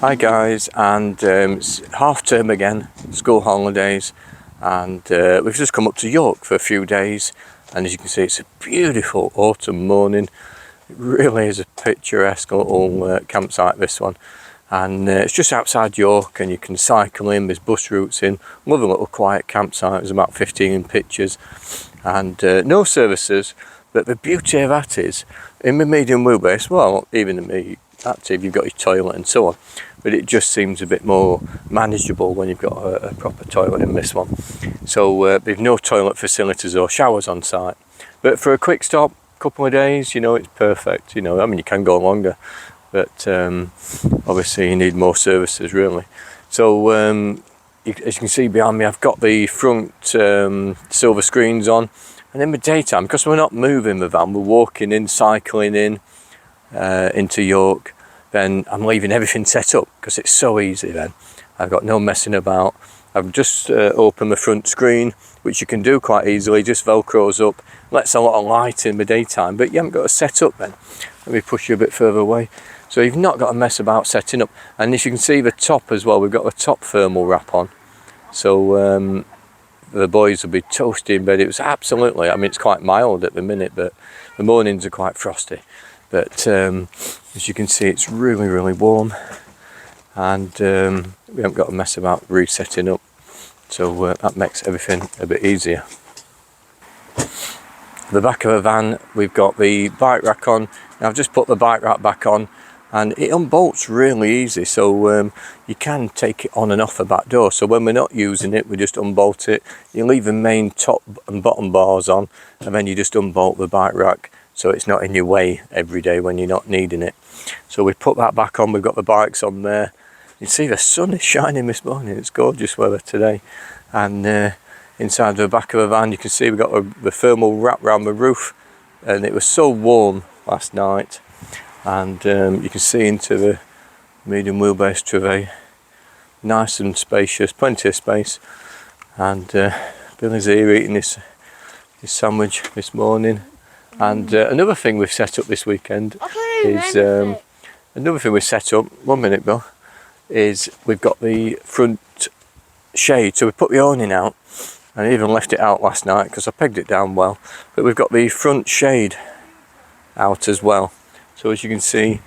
Hi guys, and it's half term again, school holidays, and we've just come up to York for a few days, and as you can see it's a beautiful autumn morning. It really is a picturesque little campsite, this one, and it's just outside York and you can cycle in, there's bus routes in. Lovely little quiet campsite. There's about 15 pictures and no services, but the beauty of that is in the medium wheelbase, well, even in the active you've got your toilet and so on, but it just seems a bit more manageable when you've got a proper toilet in this one. So there's no toilet facilities or showers on site, but for a quick stop, couple of days, you know, it's perfect. You know, I mean, you can go longer, but obviously you need more services really. So as you can see behind me, I've got the front silver screens on, and in the daytime, because we're not moving the van, we're walking in, cycling in into York, then I'm leaving everything set up because it's so easy then. I've got no messing about. I've just opened the front screen, which you can do quite easily, just velcros up, lets a lot of light in the daytime, but you haven't got to set up then. Let me push you a bit further away. So you've not got to mess about setting up. And as you can see the top as well, we've got the top thermal wrap on. So the boys will be toasty in bed. It was absolutely, I mean, it's quite mild at the minute, but the mornings are quite frosty. But as you can see, it's really, really warm, and we haven't got to mess about resetting up. So that makes everything a bit easier. The back of the van, we've got the bike rack on. Now I've just put the bike rack back on, and it unbolts really easy. So you can take it on and off the back door. So when we're not using it, we just unbolt it. You leave the main top and bottom bars on, and then you just unbolt the bike rack, so it's not in your way every day when you're not needing it. So we put that back on, we've got the bikes on there. You see the sun is shining this morning, it's gorgeous weather today. And inside the back of the van you can see we've got the thermal wrap around the roof, and it was so warm last night. And you can see into the medium wheelbase Trouvaille, nice and spacious, plenty of space. And Billy's here eating his sandwich this morning. And another thing we've set up this weekend is, another thing we've set up, 1 minute Bill, is we've got the front shade. So we put the awning out, and I even left it out last night because I pegged it down well, but we've got the front shade out as well. So as you can see,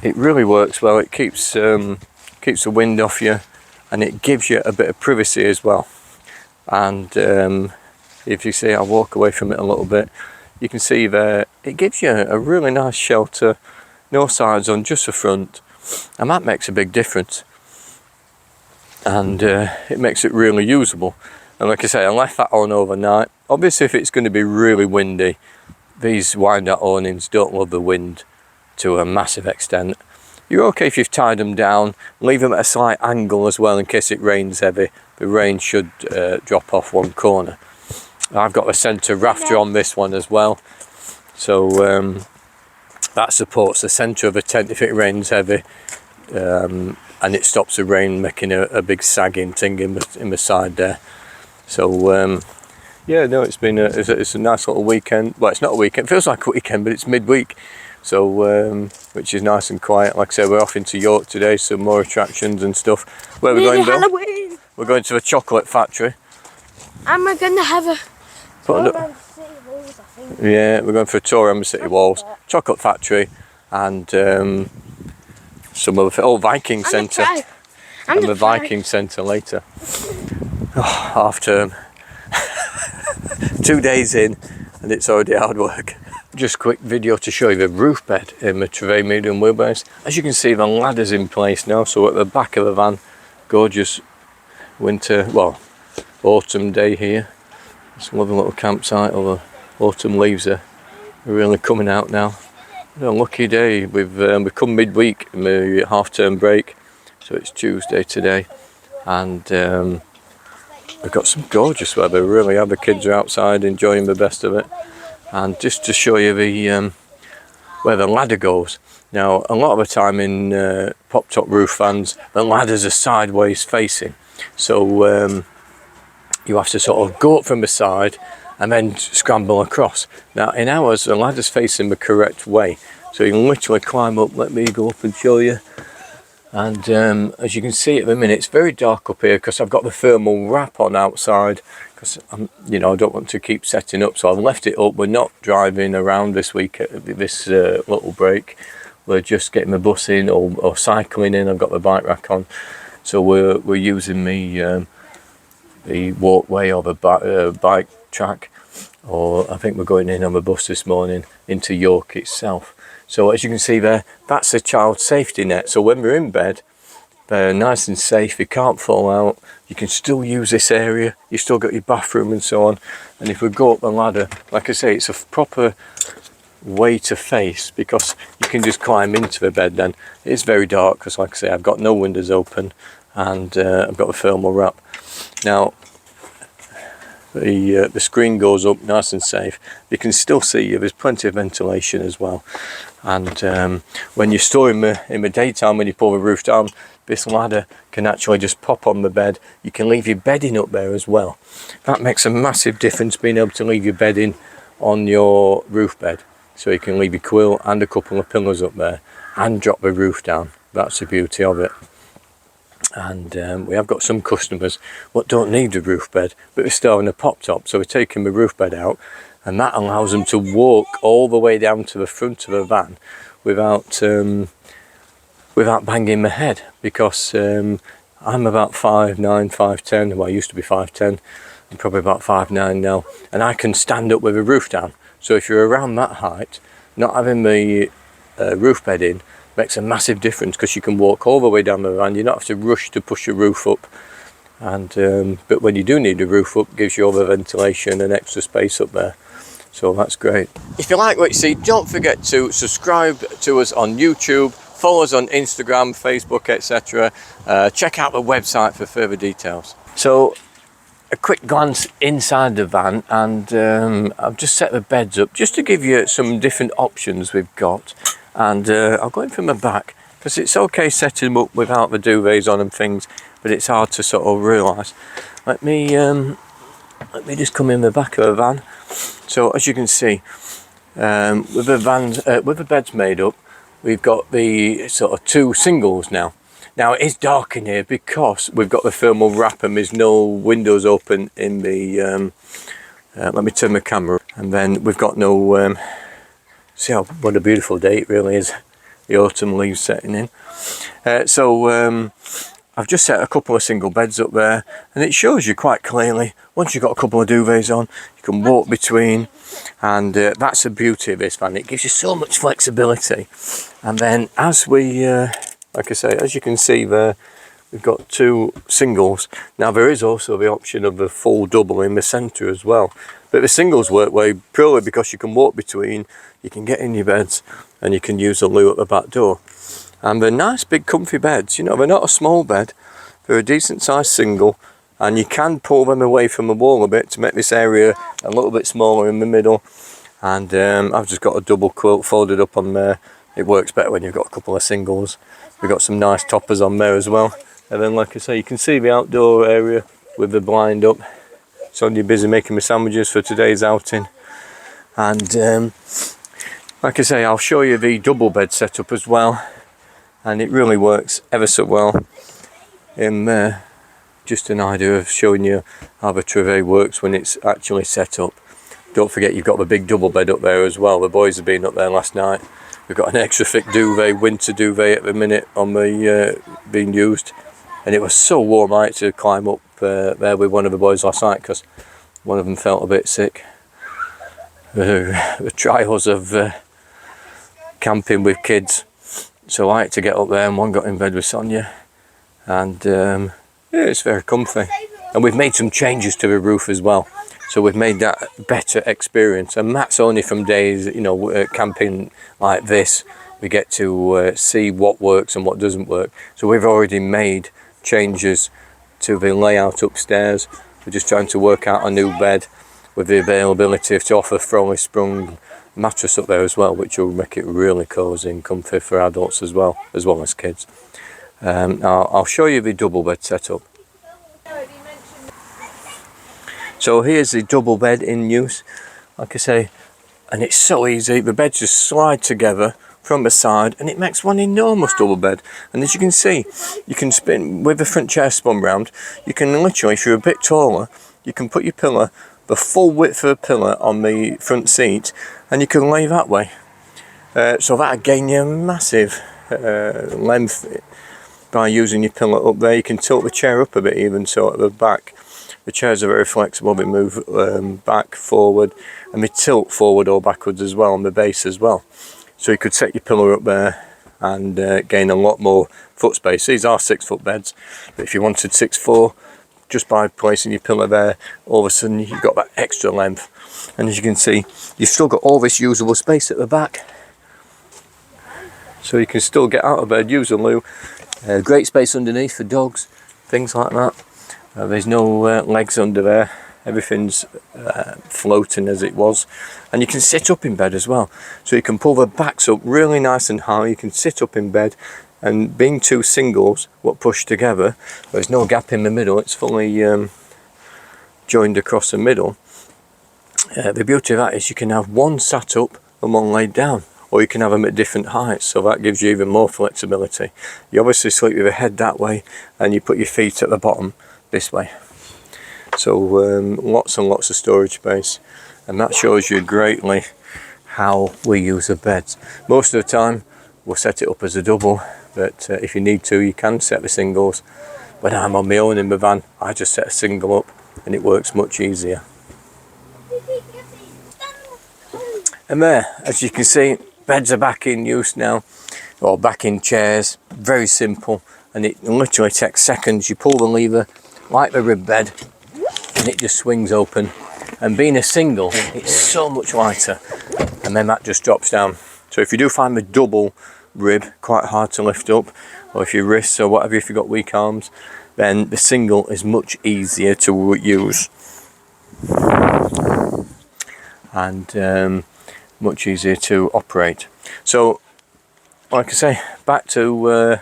it really works well. It keeps the wind off you, and it gives you a bit of privacy as well. And if you see, I'll walk away from it a little bit. You can see there, it gives you a really nice shelter, no sides on, just the front, and that makes a big difference. And it makes it really usable. And like I say, I left that on overnight. Obviously, if it's going to be really windy, these wind-out awnings don't love the wind to a massive extent. You're okay if you've tied them down, leave them at a slight angle as well in case it rains heavy. The rain should drop off one corner. I've got a centre rafter on this one as well, so that supports the centre of the tent if it rains heavy, and it stops the rain making a big sagging thing in the side there. So yeah, no, it's been it's a nice little weekend. Well, it's not a weekend, it feels like a weekend, but it's midweek, so which is nice and quiet. Like I said, we're off into York today, some more attractions and stuff. Where are we going, Bill? Halloween. We're going to a chocolate factory. And we're going to have a tour around the city walls, I think. Yeah, we're going for a tour around the city walls, chocolate factory, and some other Viking Centre, and the Viking Centre later. Oh, half term. 2 days in, and it's already hard work. Just a quick video to show you the roof bed in the Trouvaille medium wheelbase. As you can see, the ladder's in place now, so at the back of the van, gorgeous winter, well, autumn day here. It's a lovely little campsite. All the autumn leaves are really coming out now. What a lucky day. We've come midweek in the half-term break, so it's Tuesday today, and we've got some gorgeous weather. Really, the kids are outside enjoying the best of it. And just to show you the where the ladder goes. Now, a lot of the time in pop-top roof vans, the ladders are sideways facing, so you have to sort of go up from the side and then scramble across. Now in ours, the ladder's facing the correct way, So you can literally climb up. Let me go up and show you. And as you can see at the minute, it's very dark up here because I've got the thermal wrap on outside, because I don't want to keep setting up, so I've left it up. We're not driving around this week at this little break. We're just getting the bus in or cycling in. I've got the bike rack on, so we're using the walkway or the bike track, or I think we're going in on the bus this morning into York itself. So as you can see there, that's a child safety net. So when we're in bed, they're nice and safe. You can't fall out. You can still use this area. You've still got your bathroom and so on. And if we go up the ladder, like I say, it's a proper way to face, because you can just climb into the bed then. It's very dark because, like I say, I've got no windows open, and I've got the thermal wrap. Now, the screen goes up nice and safe. You can still see there's plenty of ventilation as well. And when you're storing in the daytime, when you pull the roof down, this ladder can actually just pop on the bed. You can leave your bedding up there as well. That makes a massive difference, being able to leave your bedding on your roof bed. So you can leave your quilt and a couple of pillows up there and drop the roof down. That's the beauty of it. And we have got some customers what don't need the roof bed, but they're still on a pop top. So we're taking the roof bed out, and that allows them to walk all the way down to the front of the van without banging my head, because I'm about 5'9", 5'10". Well, I used to be 5'10". I'm probably about 5'9" now, and I can stand up with the roof down. So if you're around that height, not having the roof bed in makes a massive difference, because you can walk all the way down the van. You don't have to rush to push your roof up. And but when you do need the roof up, it gives you all the ventilation and extra space up there. So that's great. If you like what you see, don't forget to subscribe to us on YouTube, follow us on Instagram, Facebook, etc. Check out the website for further details. So a quick glance inside the van, and I've just set the beds up just to give you some different options we've got. And I'll go in from the back, because it's okay setting them up without the duvets on and things, but it's hard to sort of realise. Let me just come in the back of the van. So as you can see, with the beds made up, we've got the sort of two singles now. Now it is dark in here because we've got the thermal wrap and there's no windows open in the. Let me turn the camera, and then we've got no. See what a beautiful day it really is. The autumn leaves setting in. So I've just set a couple of single beds up there, and it shows you quite clearly. Once you've got a couple of duvets on, you can walk between, and that's the beauty of this van. It gives you so much flexibility. And then as we, like I say, as you can see there, we've got two singles. Now there is also the option of a full double in the centre as well. But the singles work well purely because you can walk between, you can get in your beds, and you can use the loo at the back door. And they're nice big comfy beds, they're not a small bed, they're a decent sized single, and you can pull them away from the wall a bit to make this area a little bit smaller in the middle. And I've just got a double quilt folded up on there. It works better when you've got a couple of singles. We've got some nice toppers on there as well. And then, like I say, you can see the outdoor area with the blind up. Sonja busy making my sandwiches for today's outing. And like I say, I'll show you the double bed setup as well. And it really works ever so well in there. Just an idea of showing you how the Trouvaille works when it's actually set up. Don't forget you've got the big double bed up there as well. The boys have been up there last night. We've got an extra thick duvet, winter duvet at the minute on the being used. And it was so warm I had to climb up there with one of the boys last night because one of them felt a bit sick. The trials of camping with kids. So I had to get up there, and one got in bed with Sonja. And yeah, it's very comfy. And we've made some changes to the roof as well. So we've made that better experience. And that's only from days, camping like this. We get to see what works and what doesn't work. So we've already made changes to the layout upstairs. We're just trying to work out a new bed with the availability to offer fully sprung mattress up there as well, which will make it really cosy and comfy for adults as well as kids. I'll show you the double bed setup. So here's the double bed in use, like I say, and it's so easy. The beds just slide together, from the side, and it makes one enormous double bed. And as you can see, you can spin with the front chair spun round. You can literally, if you're a bit taller, you can put your pillow, the full width of the pillow, on the front seat, and you can lay that way. So that'll gain you a massive length by using your pillow up there. You can tilt the chair up a bit even, so at the back, the chairs are very flexible. They move back, forward, and they tilt forward or backwards as well on the base as well. So you could set your pillow up there and gain a lot more foot space. These are 6 foot beds, but if you wanted 6'4", just by placing your pillow there, all of a sudden you've got that extra length. And as you can see, you've still got all this usable space at the back. So you can still get out of bed, use a loo. Great space underneath for dogs, things like that. There's no legs under there. Everything's floating as it was. And you can sit up in bed as well. So you can pull the backs up really nice and high. You can sit up in bed. And being 2 singles, what push together, there's no gap in the middle. It's fully joined across the middle. The beauty of that is you can have one sat up and one laid down. Or you can have them at different heights, so that gives you even more flexibility. You obviously sleep with your head that way, and you put your feet at the bottom this way. So lots and lots of storage space, and that shows you greatly how we use the beds. Most of the time we'll set it up as a double, but if you need to, you can set the singles. When I'm on my own in the van, I just set a single up, and it works much easier. And there, as you can see, beds are back in use now, or back in chairs. Very simple, and it literally takes seconds. You pull the lever like the rib bed and it just swings open. And being a single, it's so much lighter, and then that just drops down. So if you do find the double rib quite hard to lift up, or if your wrists or whatever, if you've got weak arms, then the single is much easier to use. And much easier to operate. So like I say, back to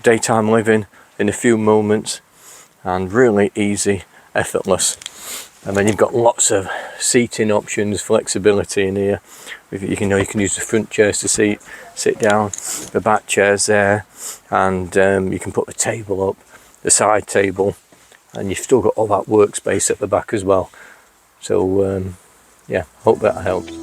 daytime living in a few moments, and really easy, effortless. And then you've got lots of seating options, flexibility in here. You can use the front chairs to sit down, the back chairs there, and you can put the table up, the side table, and you've still got all that workspace at the back as well. So yeah, hope that helps.